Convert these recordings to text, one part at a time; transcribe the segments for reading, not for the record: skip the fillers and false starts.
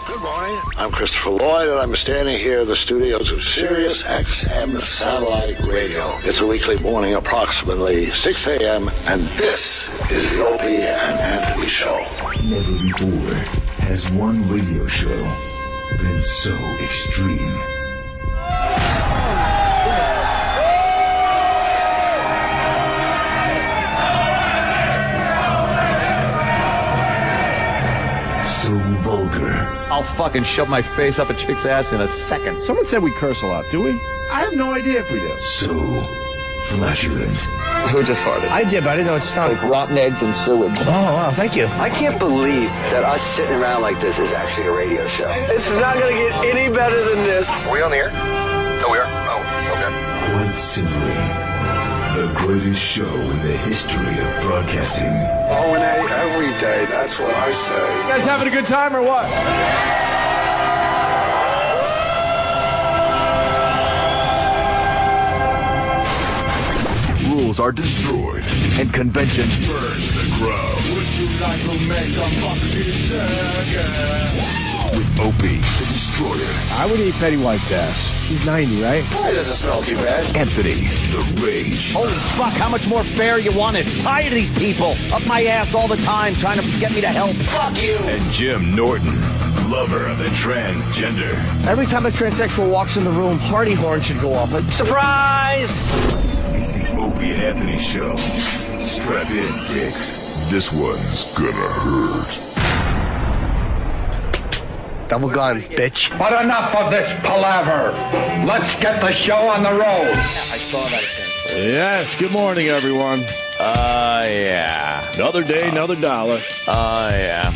Good morning. I'm Christopher Lloyd, and I'm standing here in the studios of Sirius XM Satellite Radio. It's a weekly morning, approximately 6 a.m., and this is the Opie and Anthony Show. Never before has one radio show been so extreme. So vulgar. I'll fucking shove my face up a chick's ass in a second. Someone said we curse a lot, do we? I have no idea if we do. So flatulent. Who just farted? I did, but I didn't know it started. Like rotten eggs and sewage. Oh, wow, thank you. I can't believe that us sitting around like this is actually a radio show. It's not going to get any better than this. Are we on the air? Oh, we are? Oh, okay. Quite simply, the greatest show in the history of broadcasting. O&A every day, that's what I say. You guys having a good time or what? Rules are destroyed, and convention burns the ground. Would you like to make some fucking with Opie, the Destroyer. I would eat Betty White's ass. She's 90, right? It doesn't smell too bad. Anthony, the Rage. Holy fuck, how much more fair you want it? Tired of these people up my ass all the time trying to get me to help. Fuck you. And Jim Norton, lover of the transgender. Every time a transsexual walks in the room, party horn should go off. Like, surprise! It's the Opie and Anthony Show. Strap in, dicks. This one's gonna hurt. Double guns, bitch. But enough of this palaver. Let's get the show on the road. I saw that thing. Yes, good morning, everyone. Yeah. Another day, another dollar. Yeah.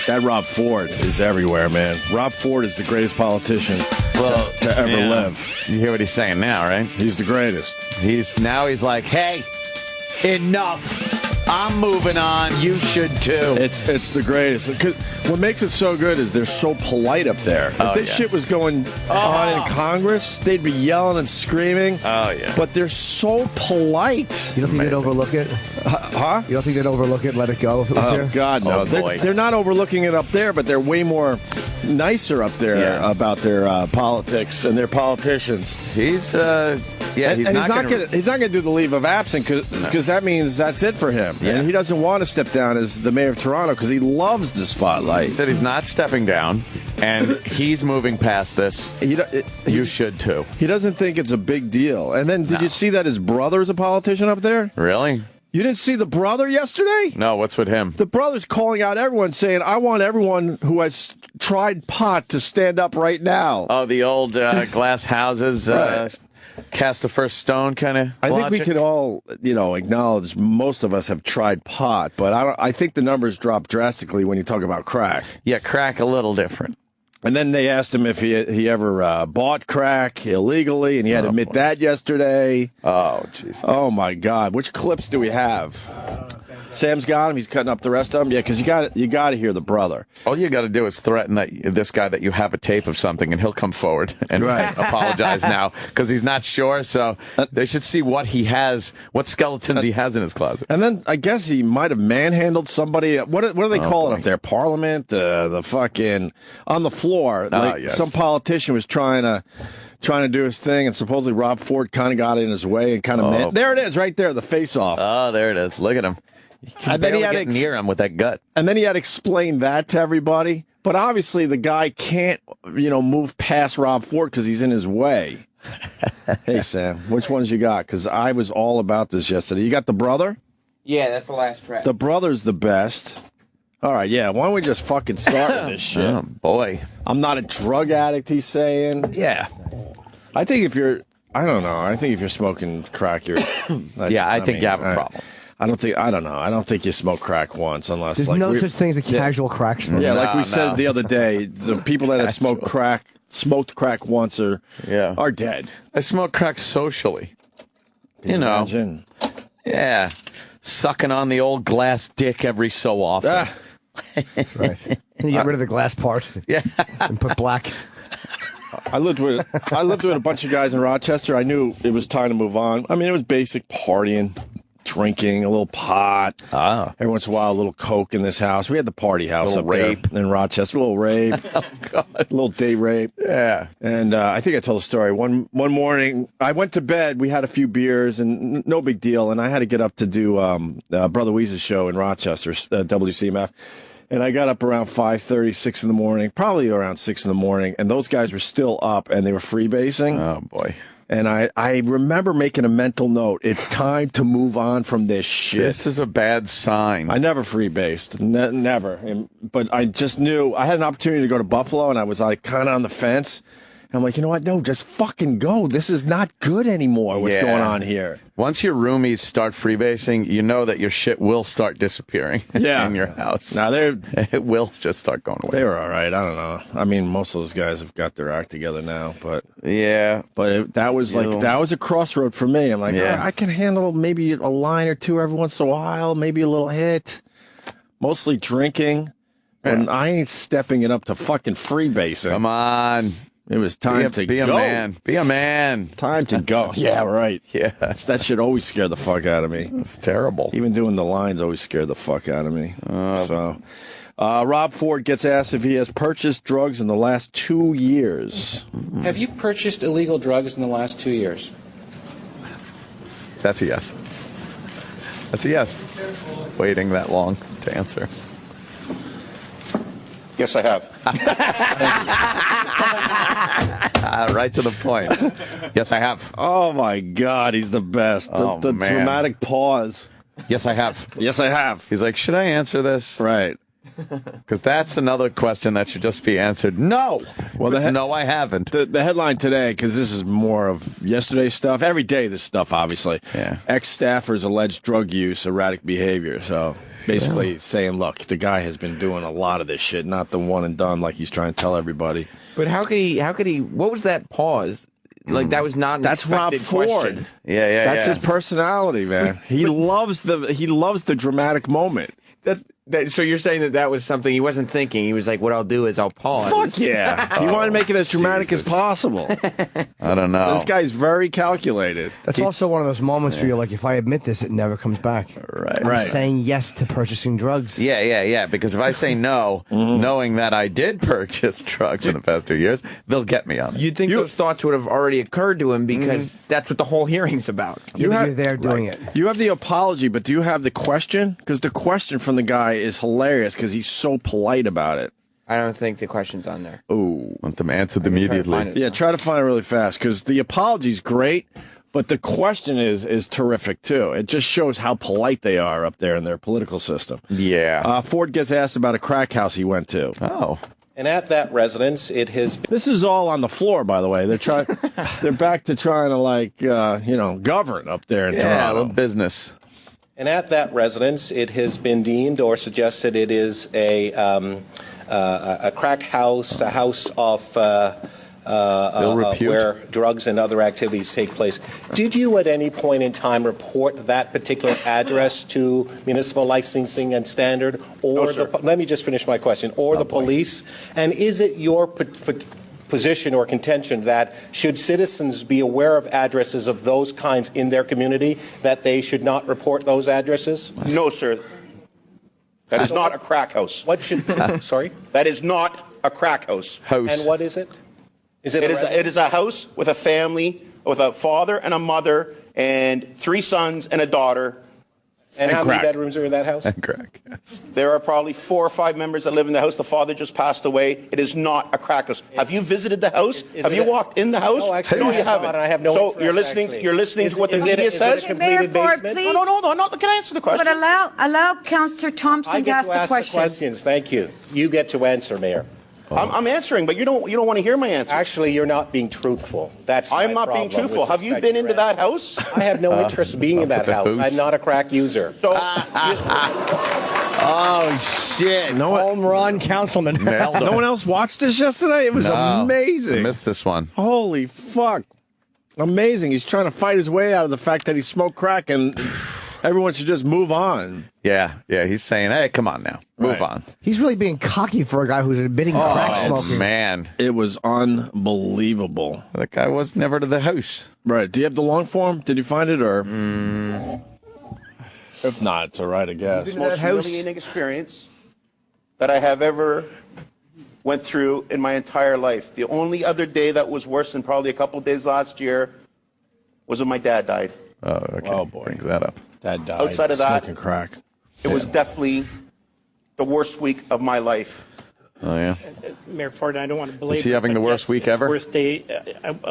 That Rob Ford is everywhere, man. Rob Ford is the greatest politician to ever live. You hear what he's saying now, right? He's the greatest. He's like, hey, enough. I'm moving on. You should too. It's the greatest. 'Cause what makes it so good is they're so polite up there. If this shit was going on in Congress, they'd be yelling and screaming. Oh, yeah. But they're so polite. You don't think they'd overlook it? Huh? You don't think they'd overlook it and let it go if it was there? God, no. Oh, boy. They're not overlooking it up there, but they're way nicer up there about their politics and their politicians. He's He's not gonna do the leave of absence because that means that's it for him. Yeah. And he doesn't want to step down as the mayor of Toronto because he loves the spotlight. He said he's not stepping down, and he's moving past this. You should too. He doesn't think it's a big deal. And then did you see that his brother's a politician up there? Really? You didn't see the brother yesterday? No, what's with him? The brother's calling out everyone, saying, I want everyone who has tried pot to stand up right now. Oh, the old glass houses, Right. cast the first stone kind of I think we could all, acknowledge most of us have tried pot, but I think the numbers drop drastically when you talk about crack. Yeah, crack a little different. And then they asked him if he ever bought crack illegally, and he had to admit that yesterday. Oh, jeez. Oh, my God. Which clips do we have? Sam's got him. He's cutting up the rest of them. Yeah, because you got to hear the brother. All you got to do is threaten this guy that you have a tape of something, and he'll come forward and apologize now because he's not sure. So they should see what he has, what skeletons he has in his closet. And then I guess he might have manhandled somebody. What do they call it up there? Parliament? The fucking on the floor. Yes. Some politician was trying to do his thing, and supposedly Rob Ford kind of got in his way and kind of there it is, right there, the face-off. Oh, there it is. Look at him. And then he had to get near him with that gut. And then he had to explain that to everybody. But obviously the guy can't, move past Rob Ford because he's in his way. Hey, Sam, which ones you got? Because I was all about this yesterday. You got the brother? Yeah, that's the last track. The brother's the best. All right, yeah. Why don't we just fucking start with this shit? Oh, boy. I'm not a drug addict, he's saying. Yeah. I think if you're smoking crack, you're... I think you have a problem. I don't think you smoke crack once unless... There's no such thing as a casual crack smoker. Yeah, like we said the other day, the people that have smoked crack once are dead. I smoke crack socially. Imagine. Yeah. Sucking on the old glass dick every so often. That's right. And you get rid of the glass part. Yeah. And put black. I lived with a bunch of guys in Rochester. I knew it was time to move on. I mean, it was basic partying. drinking, a little pot. Every once in a while, a little coke in this house. We had the party house up rape. there in Rochester. A little rape. Oh, God. A little date rape. Yeah. And I think I told the story. One morning, I went to bed. We had a few beers, and no big deal. And I had to get up to do Brother Weeze's show in Rochester, WCMF. And I got up around 5:30, 6 in the morning, probably around 6 in the morning. And those guys were still up, and they were freebasing. Oh, boy. And I remember making a mental note. It's time to move on from this shit. This is a bad sign. I never freebased. Never. But I just knew I had an opportunity to go to Buffalo, and I was like kind of on the fence. And I'm like, you know what? No, just fucking go. This is not good anymore, what's going on here. Once your roomies start freebasing, you know that your shit will start disappearing in your house. Now, it will just start going away. They were all right. I don't know. I mean, most of those guys have got their act together now, but that was a crossroad for me. I'm like, all right, I can handle maybe a line or two every once in a while, maybe a little hit, mostly drinking, and I ain't stepping it up to fucking freebasing. Come on. It was time to be go. Be a man. Be a man. Time to go. Yeah, right. Yeah. That shit always scared the fuck out of me. It's terrible. Even doing the lines always scared the fuck out of me. Rob Ford gets asked if he has purchased drugs in the last 2 years. Have you purchased illegal drugs in the last 2 years? That's a yes. That's a yes. Waiting that long to answer. Yes, I have. Right to the point. Yes, I have. Oh, my God. He's the best. The dramatic pause. Yes, I have. Yes, I have. He's like, should I answer this? Right. Because that's another question that should just be answered. No. Well, no, I haven't. The headline today, because this is more of yesterday's stuff. Every day this stuff, obviously. Yeah. Ex-staffers alleged drug use, erratic behavior. So basically saying, look, the guy has been doing a lot of this shit, not the one and done like he's trying to tell everybody. But how could he, what was that pause? Like, that was not an That's Rob Ford. question. Yeah. That's his personality, man. He loves the dramatic moment. So you're saying that was something he wasn't thinking. He was like, what I'll do is I'll pause. Fuck yeah. He wanted to make it as dramatic as possible. I don't know. This guy's very calculated. That's also one of those moments where you're like, if I admit this, it never comes back. Right. I'm saying yes to purchasing drugs. Yeah. Because if I say no, knowing that I did purchase drugs in the past 2 years, they'll get me on it. You'd think those thoughts would have already occurred to him because that's what the whole hearing's about. You're there doing it. You have the apology, but do you have the question? Because the question from the guy is hilarious because he's so polite about it. I don't think the question's on there. Ooh. Want them answered immediately. Yeah, try to find it really fast because the apology's great, but the question is terrific too. It just shows how polite they are up there in their political system. Yeah. Ford gets asked about a crack house he went to. Oh. And at that residence, it has been... This is all on the floor, by the way. They're back to trying to govern up there in Toronto. Yeah, a little business. And at that residence, it has been deemed or suggested it is a crack house, a house of where drugs and other activities take place. Did you at any point in time report that particular address to Municipal Licensing and Standard, or let me just finish my question, or the police? And is it your position or contention that should citizens be aware of addresses of those kinds in their community, that they should not report those addresses? No, sir. That is not a crack house. What should... Sorry? That is not a crack house. And what is it? It is a house with a family, with a father and a mother and 3 sons and a daughter. And how many bedrooms are in that house? And crack, yes. There are probably 4 or 5 members that live in the house. The father just passed away. It is not a crack house. Have you visited the house? Have you walked in the house? No, actually, no, you haven't. I have no so interest, you're listening to what the media says? Is it a completed basement? No. Can I answer the question? But allow Councillor Thompson to ask the question. Questions. Thank you. You get to answer, Mayor. I'm answering, but you don't want to hear my answer. Actually, you're not being truthful. I'm not being truthful. Have you been into that house? I have no interest in being in that house. I'm not a crack user. So, oh shit! Home run, councilman. No one else watched this yesterday. It was amazing. I missed this one. Holy fuck! Amazing. He's trying to fight his way out of the fact that he smoked crack and. Everyone should just move on. Yeah. He's saying, hey, come on now. Move on. He's really being cocky for a guy who's admitting crack smoking. Man. It was unbelievable. That guy was never to the house. Right. Do you have the long form? Did you find it or? If not, it's all right, I guess. The most humiliating experience that I have ever went through in my entire life. The only other day that was worse than probably a couple of days last year was when my dad died. Oh, okay. Oh, boy. Brings that up. Dad died. Outside of that, smoking crack. It was definitely the worst week of my life. Oh, yeah. Mayor Ford, I don't want to belabor. Is he having the worst week ever? Worst day.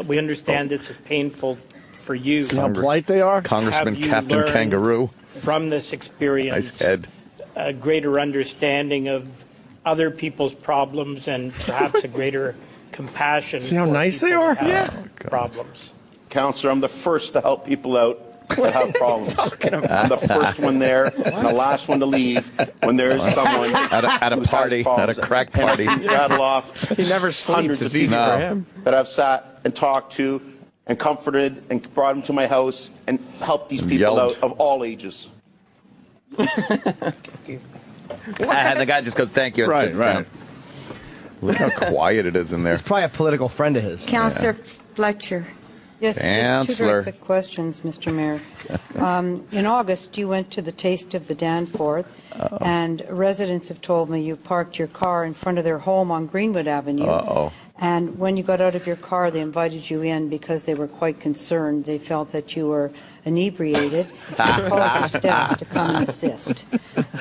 We understand this is painful for you. See how polite they are? Congressman Have you Captain learned Kangaroo. From this experience, Nice head. a greater understanding of other people's problems and perhaps a greater compassion. See how nice they are? Yeah. Problems. Counselor, I'm the first to help people out that have problems. I'm the first one there and the last one to leave when there's someone at a party, at a crack party. Rattle off. He never sleeps. Hundreds It's of easy people for him. that I've sat and talked to and comforted and brought them to my house and helped these people out of all ages. And the guy just goes, "Thank you," and Right, sits right. down. Look how quiet it is in there. He's probably a political friend of his. Councillor Fletcher. Yes, just two Chancellor. very quick questions, Mr. Mayor. In August, you went to the Taste of the Danforth, and residents have told me you parked your car in front of their home on Greenwood Avenue. And when you got out of your car, they invited you in because they were quite concerned. They felt that you were inebriated and called your staff to come and assist.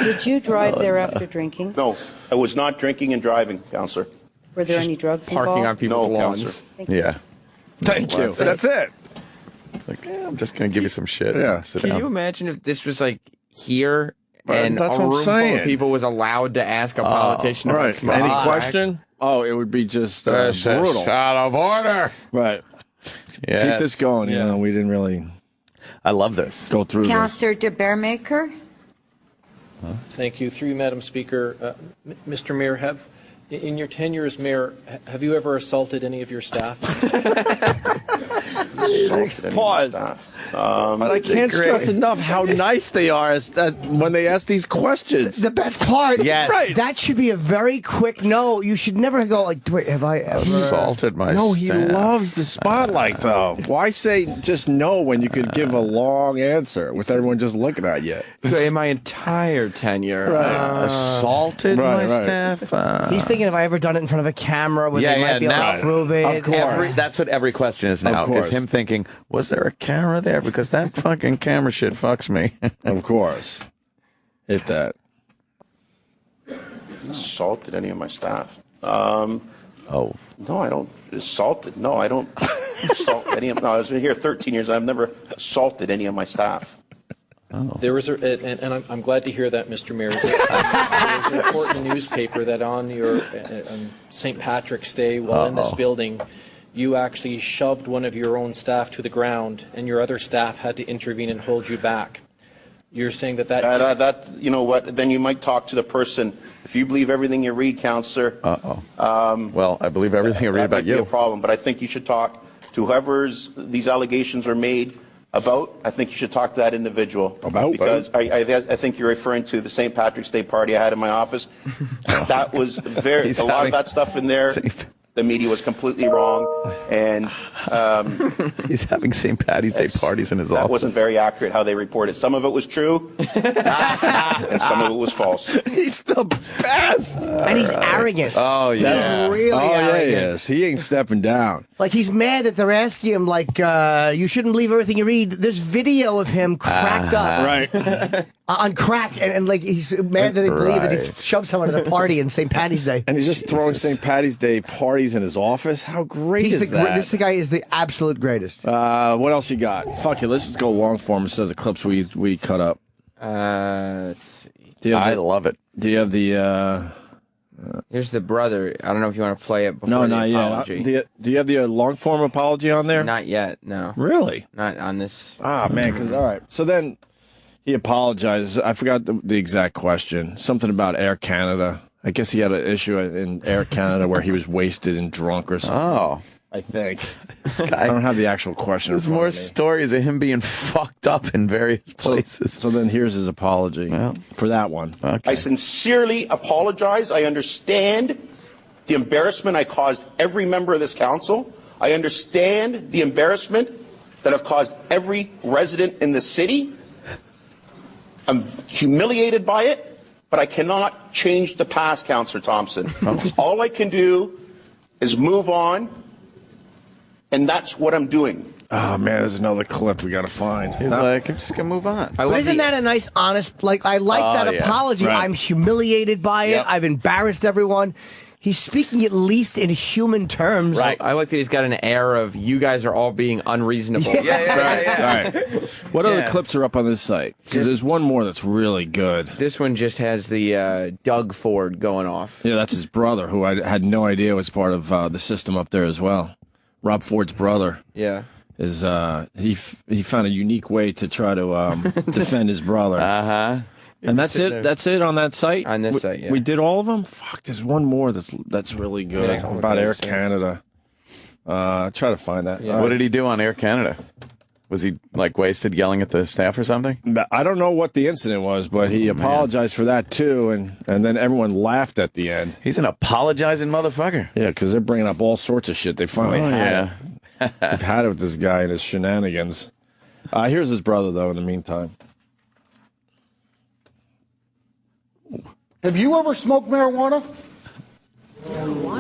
Did you drive there after drinking? No, I was not drinking and driving, Counselor. Were there any drugs Parking involved? on people's No, lawns. Counselor. Yeah. Thank you. That's it. It's like, I'm just going to give you some shit. Yeah. Sit Can down. you imagine if this was like here Well, and that's a what I'm room full saying. of people was allowed to ask a politician about Right. smoking Any crack? question? Oh, it would be just This brutal. is out of order. Right. Yes. Keep this going. You know, we didn't really I love this. go through this. Councillor De Bearmaker. Thank you. Through you, Madam Speaker. Mr. Mayor, in your tenure as mayor, have you ever assaulted any of your staff? Pause. But I can't stress enough how nice they are when they ask these questions. The best part, Yes. right. That should be a very quick no. You should never go like, wait, have I ever Assaulted my No, he staff. loves the spotlight, though. Why say just no when you could give a long answer with everyone just looking at you? So in my entire tenure, Assaulted my right. staff. He's thinking, have I ever done it in front of a camera where Yeah, they might be able now- to prove it? Of course. That's what every question is now. Of course. Is him thinking, was there a camera there? Because that fucking camera shit fucks me. Of course. Hit that. Assaulted any of my staff? Oh. No, I don't. Assaulted? No, I don't assault any of. No, I was here 13 years. I've never assaulted any of my staff. There was, and I'm glad to hear that, Mr. Mayor. There was a report in the newspaper that on your St. Patrick's Day, while in this building, you actually shoved one of your own staff to the ground, and your other staff had to intervene and hold you back. You're saying that You know what? Then you might talk to the person. If you believe everything you read, Counselor. Well, I believe everything I read that about might be you. a problem, but I think you should talk to whoever's these allegations are made about. I think you should talk to that individual. Because I think you're referring to the St. Patrick's Day party I had in my office. That was a lot of that stuff in there. The media was completely wrong, and he's having St. Patty's Day parties in his office. That wasn't very accurate how they reported. Some of it was true, and some of it was false. He's the best, and he's arrogant. Oh yeah, he's really arrogant. He is. He ain't stepping down. Like he's mad that they're asking him, like, you shouldn't believe everything you read. There's video of him cracked up, right, on crack, and like he's mad that they believe that he shoved someone at a party on St. Patty's Day, and he's just throwing St. Patty's Day parties in his office. How great is that? This guy is the absolute greatest. What else you got? Fuck it, let's just go long form instead of the clips we cut up. Let's see. I love it. Do you have the? Here's the brother. I don't know if you want to play it before No, the not apology. yet. Do you have the long form apology on there? Not yet. No. Really? Not on this. Ah, man. Because all right. So then he apologizes. I forgot the exact question. Something about Air Canada. I guess he had an issue in Air Canada where he was wasted and drunk or something. Oh. I think. I don't have the actual question. There's more stories of him being fucked up in various places. So then here's his apology for that one. Okay. I sincerely apologize. I understand the embarrassment I caused every member of this council. I understand the embarrassment that I've caused every resident in the city. I'm humiliated by it, but I cannot change the past, Councillor Thompson. All I can do is move on, and that's what I'm doing. Oh, man, there's another clip we got to find. He's like, I'm just going to move on. But isn't that a nice, honest, like, I like that apology. Right. I'm humiliated by it. Yep. I've embarrassed everyone. He's speaking at least in human terms. Right. I like that he's got an air of, you guys are all being unreasonable. Right. What other clips are up on this site? Because there's one more that's really good. This one just has the Doug Ford going off. Yeah, that's his brother, who I had no idea was part of the system up there as well. Rob Ford's brother. Yeah. Is he found a unique way to try to defend his brother. And that's it. That's it on that site. On this site, yeah. We did all of them. Fuck, there's one more that's really good about Air Canada. Try to find that. What did he do on Air Canada? Was he like wasted yelling at the staff or something? I don't know what the incident was, but he apologized for that too, and then everyone laughed at the end. He's an apologizing motherfucker. Yeah, because they're bringing up all sorts of shit. They finally had it. They've had it with this guy and his shenanigans. Here's his brother, though, in the meantime. Have you ever smoked marijuana?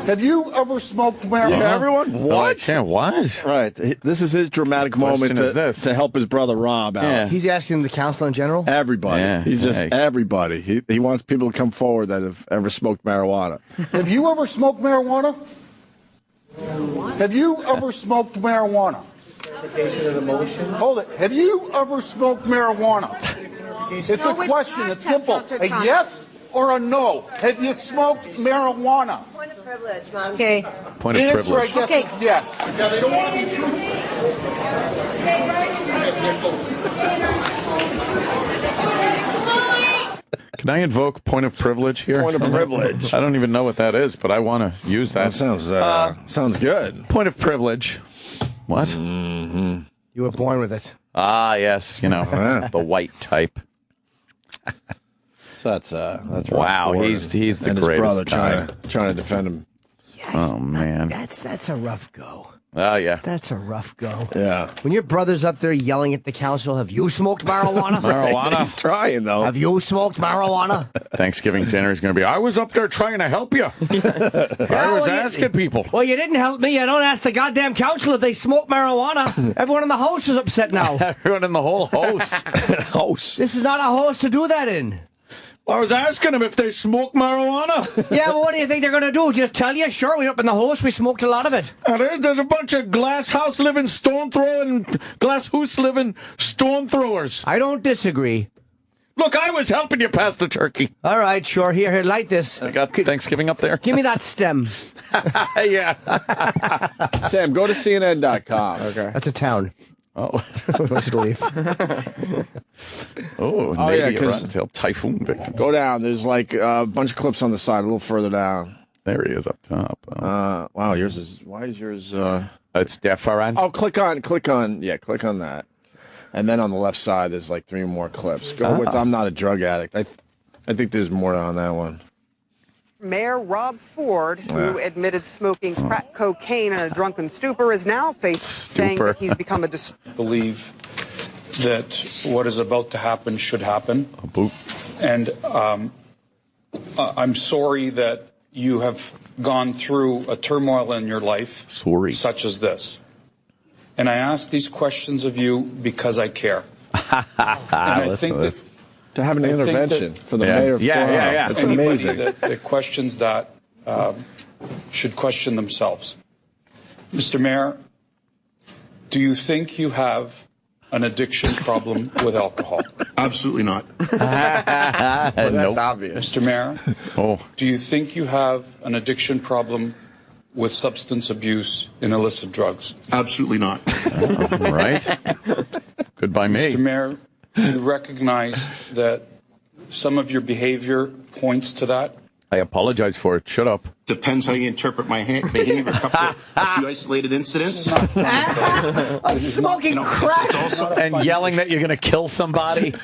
Have you ever smoked marijuana? Yeah, everyone? What? Yeah, what? Right. This is his dramatic moment to help his brother Rob out. Yeah. He's asking the council in general? Everybody. Yeah. He's just everybody. He wants people to come forward that have ever smoked marijuana. Have you ever smoked marijuana? Have you ever smoked marijuana? Clarification of the motion. Hold it. Have you ever smoked marijuana? It's a question. It's simple. A yes or a no. Have you smoked marijuana? Point of privilege, Mom. Okay. Point of Answer, privilege. I guess, is yes. Yeah, they don't want to be Can I invoke point of privilege here? Point of privilege. I don't even know what that is, but I want to use that. That sounds good. Point of privilege. What? Mm-hmm. You were born with it. Ah, yes. You know, the white type. So that's wow. Rob He's the and greatest his brother guy. trying to defend him. Yes, Oh man. That's a rough go. Oh yeah. That's a rough go. Yeah. When your brother's up there yelling at the council, have you smoked marijuana? Marijuana. He's trying though. Have you smoked marijuana? Thanksgiving dinner is going to be. I was up there trying to help you. I was asking people. Well, you didn't help me. I don't ask the goddamn council if they smoke marijuana. Everyone in the host is upset now. Everyone in the whole host. This is not a host to do that in. I was asking them if they smoke marijuana. Yeah, well, what do you think they're going to do? Just tell you? Sure, we up in the host, we smoked a lot of it. There's a bunch of glass house living stone throwing, glass house living stone throwers. I don't disagree. Look, I was helping you pass the turkey. All right, sure. Here, light this. I got Thanksgiving up there. Give me that stem. Yeah. Sam, go to CNN.com. Okay. That's a town. Oh. I should leave. Navy Runtail Typhoon victims. Go down. There's like a bunch of clips on the side, a little further down. There he is up top. Wow, yours is. Why is yours? It's different. Oh, click on that, and then on the left side, there's like 3 more clips. Go with I'm not a drug addict. I think there's more on that one. Mayor Rob Ford, who admitted smoking crack cocaine in a drunken stupor, is now saying that he's become a believe that what is about to happen should happen. And I'm sorry that you have gone through a turmoil in your life such as this. And I ask these questions of you because I care. And I think that to have an intervention for the mayor of Toronto. Yeah. It's amazing. That questions that should question themselves. Mr. Mayor, do you think you have an addiction problem with alcohol? Absolutely not. That's obvious. Mr. Mayor, do you think you have an addiction problem with substance abuse and illicit drugs? Absolutely not. Right. Goodbye, me. Mr. Mayor, do you recognize that some of your behavior points to that? I apologize for it. Shut up. Depends how you interpret my behavior. A few isolated incidents. I'm smoking crack. And yelling that you're going to kill somebody.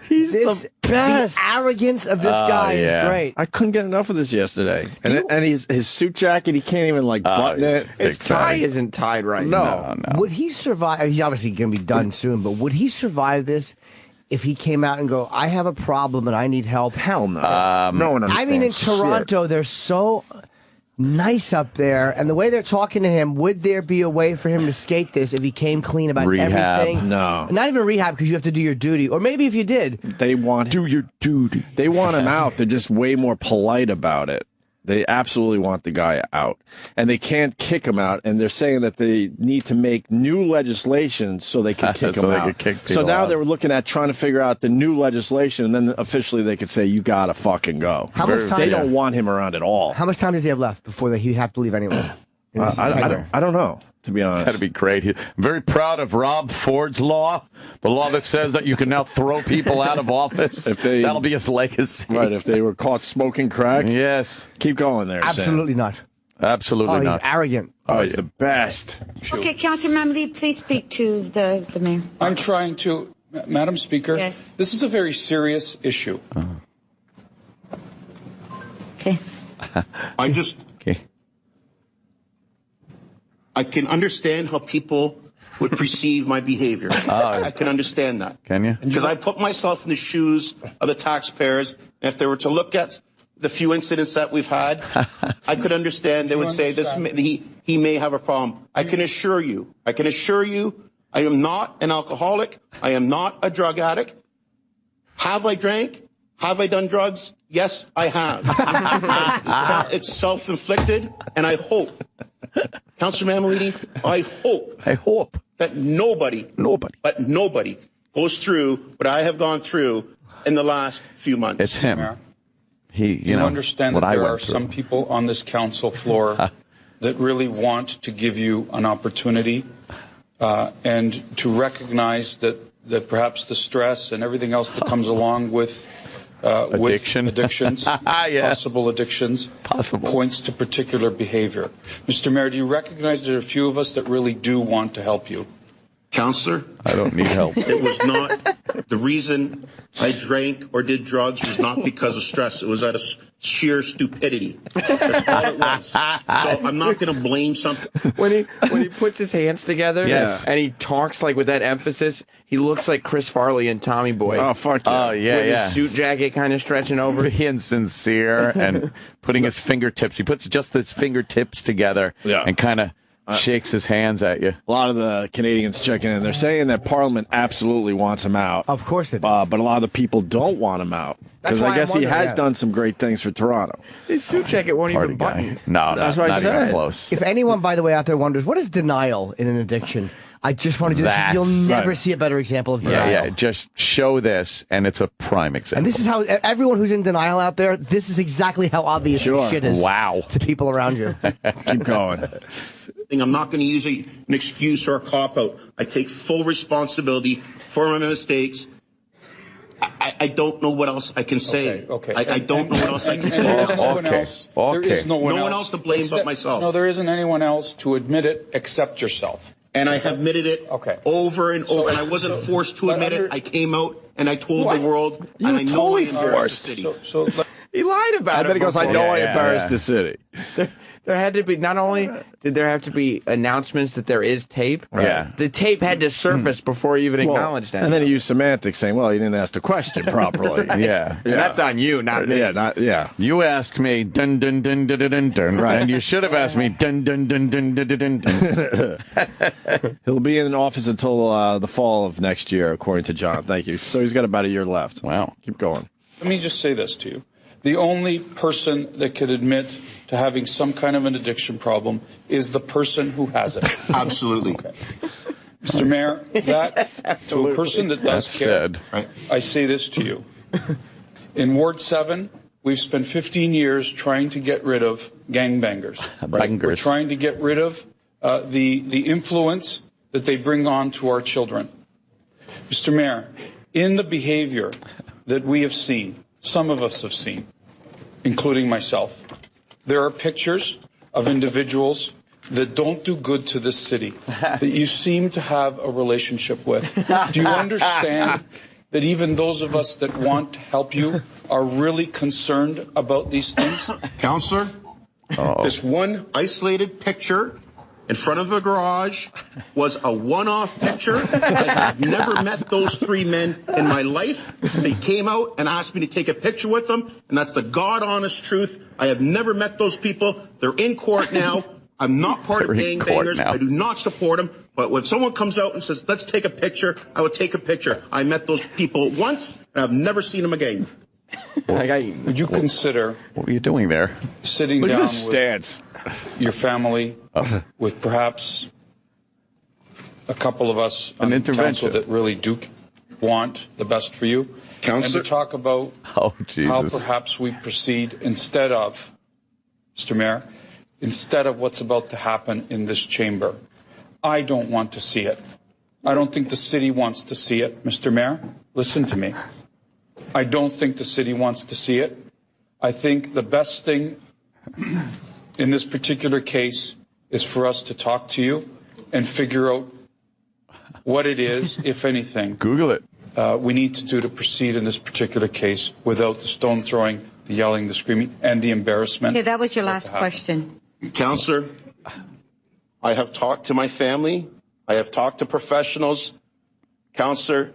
He's the best. The arrogance of this guy is great. I couldn't get enough of this yesterday. And his suit jacket, he can't even button it. His tie isn't tied right. No. Would he survive? He's obviously going to be done soon, but would he survive this if he came out and go, I have a problem and I need help? Hell no. No one understands. I mean, in Toronto, they're so nice up there, and the way they're talking to him, would there be a way for him to skate this if he came clean about everything? No. Not even rehab, because you have to do your duty. Or maybe if you did. They want do your duty. They want him out. They're just way more polite about it. They absolutely want the guy out. And they can't kick him out. And they're saying that they need to make new legislation so they can kick him out. So now they're looking at trying to figure out the new legislation, and then officially they could say, you got to fucking go. How much time? They don't want him around at all. How much time does he have left before he'd have to leave anyway? I don't know, to be honest. That'd be great. I'm very proud of Rob Ford's law, the law that says that you can now throw people out of office. That'll be his legacy. Right, if they were caught smoking crack. Yes. Keep going there, Absolutely Sam. not. Absolutely not. He's arrogant. Oh, he's the best. Okay, Councilman Lee, please speak to the mayor. I'm trying to, Madam Speaker, Yes. This is a very serious issue. Okay. I can understand how people would perceive my behavior. I can understand that. Can you? Because I put myself in the shoes of the taxpayers. And if they were to look at the few incidents that we've had, I could understand. They would say he may have a problem. I can assure you, I am not an alcoholic. I am not a drug addict. Have I drank? Have I done drugs? Yes, I have. It's self-inflicted, and I hope, Councilman Malini, I hope that nobody goes through what I have gone through in the last few months. It's him. You understand that there are some people on this council floor that really want to give you an opportunity and to recognize that perhaps the stress and everything else that comes along with addictions, possible addictions, points to particular behavior. Mr. Mayor, do you recognize there are a few of us that really do want to help you? Counselor, I don't need help. It was not the reason I drank or did drugs was not because of stress. It was out of sheer stupidity. That's all it was. So I'm not going to blame something. When he puts his hands together, and he talks like with that emphasis, he looks like Chris Farley and Tommy Boy. Oh fuck yeah! Oh yeah, with his suit jacket kind of stretching over. Being sincere and putting his fingertips. He puts just his fingertips together and kind of shakes his hands at you. A lot of the Canadians checking in. They're saying that Parliament absolutely wants him out. Of course it does. But a lot of the people don't want him out. Because I guess he has done some great things for Toronto. His suit jacket won't even button. No, that's what I said. Even close. If anyone, by the way, out there wonders, what is denial in an addiction? I just want to do this. You'll never see a better example of denial. Yeah, just show this, and it's a prime example. And this is how everyone who's in denial out there, this is exactly how obvious this shit is to people around you. Keep going. I'm not going to use an excuse or a cop-out. I take full responsibility for my mistakes. I don't know what else I can say. Okay. I don't know what else I can say. There is no one else to blame but myself. No, there isn't anyone else to admit it except yourself. And I have admitted it over and over. And I wasn't forced to admit it. I came out and I told the world. You were totally forced. He lied about it. And then he goes, I know I embarrassed the city. There had to be, not only did there have to be announcements that there is tape, the tape had to surface before you even acknowledged that. And then he used semantics saying, well, you didn't ask the question properly. And that's on you, not me. You asked me, dun, dun, dun, dun, dun, dun, dun, and you should have asked me, dun, dun, dun, dun, dun, dun, dun. He'll be in office until the fall of next year, according to John. Thank you. So he's got about a year left. Wow. Keep going. Let me just say this to you. The only person that could admit to having some kind of an addiction problem is the person who has it. Absolutely. Okay. Mr. Mayor, to a person that does care, I say this to you. In Ward 7, we've spent 15 years trying to get rid of gangbangers. We're trying to get rid of the influence that they bring on to our children. Mr. Mayor, in the behavior that we have seen, some of us have seen, including myself, there are pictures of individuals that don't do good to this city, that you seem to have a relationship with. Do you understand that even those of us that want to help you are really concerned about these things? Counselor, this one isolated picture in front of a garage was a one-off picture. I have never met those three men in my life. They came out and asked me to take a picture with them, and that's the God-honest truth. I have never met those people. They're in court now. I'm not part of gangbangers. I do not support them. But when someone comes out and says, let's take a picture, I will take a picture. I met those people once, and I've never seen them again. Would you consider... What were you doing there? Sitting Look down at his stance. With your family, with perhaps a couple of us on the council that really do want the best for you, and to talk about how perhaps we proceed instead of, Mr. Mayor, instead of what's about to happen in this chamber. I don't want to see it. I don't think the city wants to see it, Mr. Mayor. Listen to me. I don't think the city wants to see it. I think the best thing in this particular case is for us to talk to you and figure out what it is, if anything. Google it. We need to do to proceed in this particular case without the stone throwing, the yelling, the screaming, and the embarrassment. Okay, that was your last question. Counselor, I have talked to my family. I have talked to professionals. Counselor,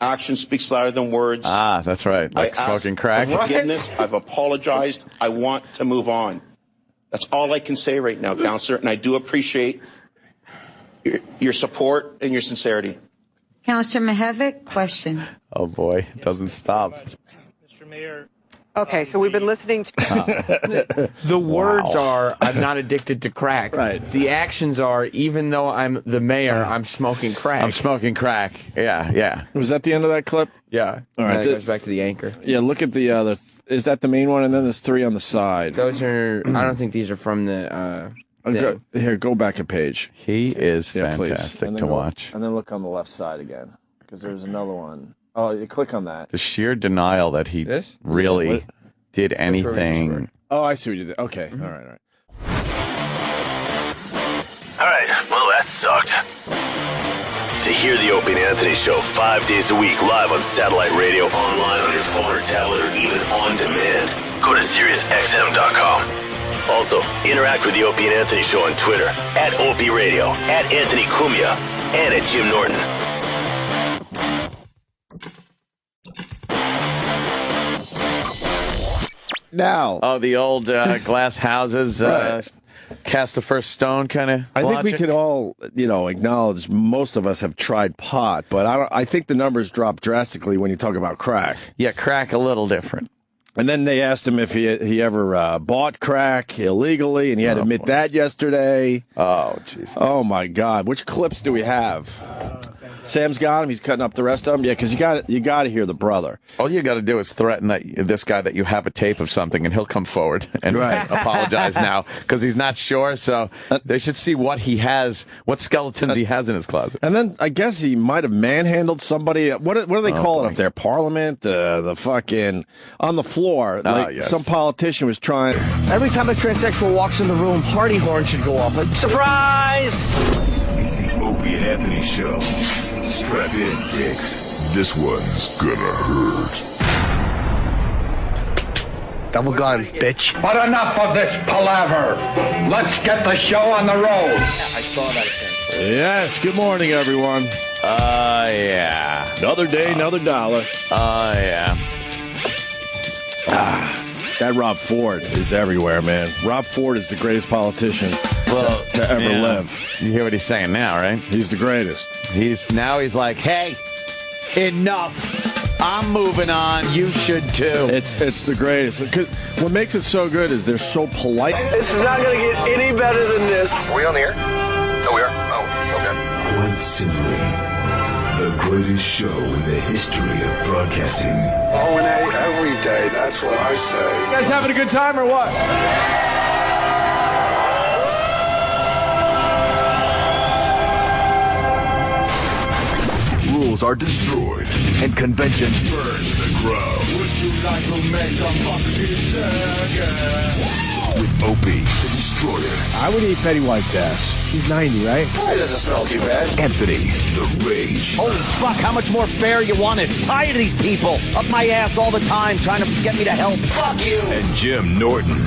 action speaks louder than words. Ah, that's right. Like smoking crack. For forgiveness. I've apologized. I want to move on. That's all I can say right now, Counselor, and I do appreciate your support and your sincerity. Councillor Mihevik, question. Oh, boy. It doesn't stop. Mr. Mayor. Okay, so we've been listening to... The words are, I'm not addicted to crack. Right. The actions are, even though I'm the mayor, I'm smoking crack. I'm smoking crack. Yeah, yeah. Was that the end of that clip? Yeah. All right. And it goes back to the anchor. Yeah, look at the other. Is that the main one? And then there's three on the side. Those are, I don't think these are from the... Here, go back a page. He is fantastic to watch. And then look on the left side again, because there's another one. Oh, you click on that. The sheer denial that he really did anything. Oh, I see what you did. Okay, all right. All right, well, that sucked. To hear the Opie and Anthony Show 5 days a week live on satellite radio, online on your phone or tablet, or even on demand, go to SiriusXM.com. Also, interact with the Opie and Anthony Show on Twitter, at Opie Radio, at Anthony Cumia, and at Jim Norton. Now. Oh, the old glass houses, cast the first stone kind of I think we could all, acknowledge most of us have tried pot, but I think the numbers drop drastically when you talk about crack. Yeah, crack a little different. And then they asked him if he ever bought crack illegally, and he had to admit that yesterday. Oh, Jesus. Oh, my God. Which clips do we have? Sam's got him. He's cutting up the rest of them. Yeah, because you got to hear the brother. All you got to do is threaten this guy that you have a tape of something, and he'll come forward and apologize now because he's not sure. So they should see what he has, what skeletons he has in his closet. And then I guess he might have manhandled somebody. What do they call it up there? Parliament? The fucking on the floor. Some politician was trying. Every time a transsexual walks in the room, party horn should go off. Like, surprise! It's the Opie and Anthony Show. Strap in, dicks. This one's gonna hurt. Double guns, bitch. But enough of this palaver. Let's get the show on the road. I saw that thing. Yes, good morning, everyone. Yeah. Another day, another dollar. Yeah. That Rob Ford is everywhere, man. Rob Ford is the greatest politician to ever live. You hear what he's saying now, right? He's the greatest. He's like, hey, enough. I'm moving on. You should too. It's the greatest. What makes it so good is they're so polite. This is not going to get any better than this. Are we on the air? Oh, we are? Oh, okay. Quite simply, the greatest show in the history of broadcasting. O&A every day, that's what I say. You guys having a good time or what? Rules are destroyed, and convention burns the ground. Would you like to make a fucking with Opie, the Destroyer? I would eat Betty White's ass. She's 90, right? It doesn't smell too bad. Anthony, the Rage. Holy fuck, how much more fair you want it? Tired of these people up my ass all the time trying to get me to help. Fuck you. And Jim Norton.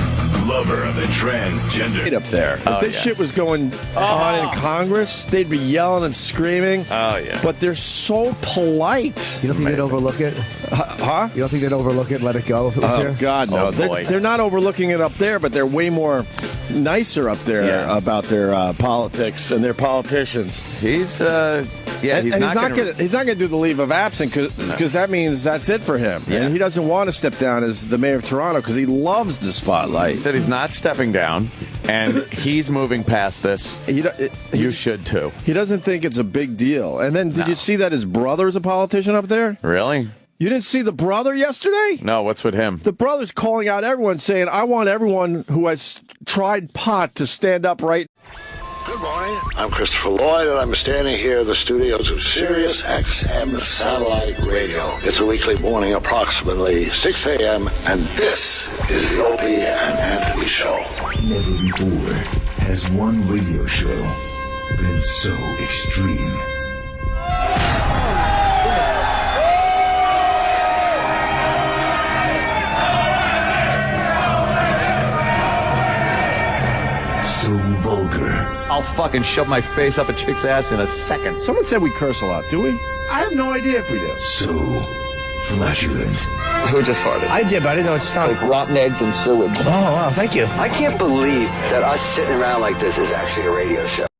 lover of the transgender. Up there. If this shit was going on in Congress, they'd be yelling and screaming. Oh, yeah. But they're so polite. You don't think they'd overlook it? Huh? You don't think they'd overlook it and let it go if it was here? God, no. Oh, boy. They're not overlooking it up there, but they're way more nicer up there about their politics and their politicians. He's he's not gonna do the leave of absence because that means that's it for him. Yeah. And he doesn't want to step down as the mayor of Toronto because he loves the spotlight. He said he's not stepping down, and he's moving past this. You should too. He doesn't think it's a big deal. And then, did you see that his brother's a politician up there? Really? You didn't see the brother yesterday? No, what's with him? The brother's calling out everyone, saying, I want everyone who has tried pot to stand up right. Good morning. I'm Christopher Lloyd, and I'm standing here in the studios of Sirius XM Satellite Radio. It's a weekly morning, approximately 6 a.m., and this is the Opie and Anthony Show. Never before has one radio show been so extreme. So vulgar. I'll fucking shove my face up a chick's ass in a second. Someone said we curse a lot, do we? I have no idea if we do. So flatulent. Who just farted? I did, but I didn't know it's time. Like rotten eggs and sewage. Oh, wow, thank you. I can't believe that us sitting around like this is actually a radio show.